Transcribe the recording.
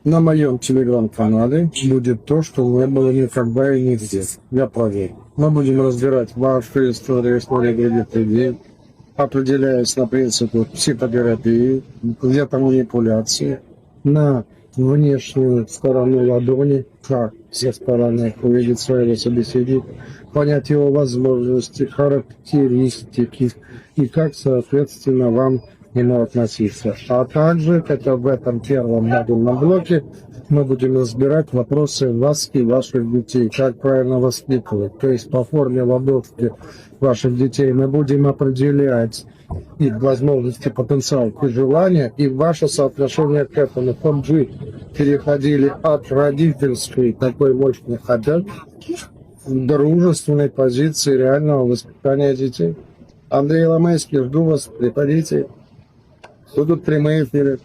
На моем телеграм-канале будет то, что не было никогда и нигде. Я проверю. Мы будем разбирать вашу историю других людей, определяясь на принципе психотерапии, где-то манипуляции, на внешнюю сторону ладони, как все стороны увидеть своего собеседника, понять его возможности, характеристики и как, соответственно, вам к нему относиться. А также, это в этом первом модульном блоке, мы будем разбирать вопросы вас и ваших детей, как правильно воспитывать. То есть по форме ладошки ваших детей мы будем определять их возможности, потенциал и желания, и ваше соотношение к этому, чтобы вы переходили от родительской такой мощной хотят к дружественной позиции реального воспитания детей. Андрей Ломейский, жду вас, приходите. Будут прямые эфиры.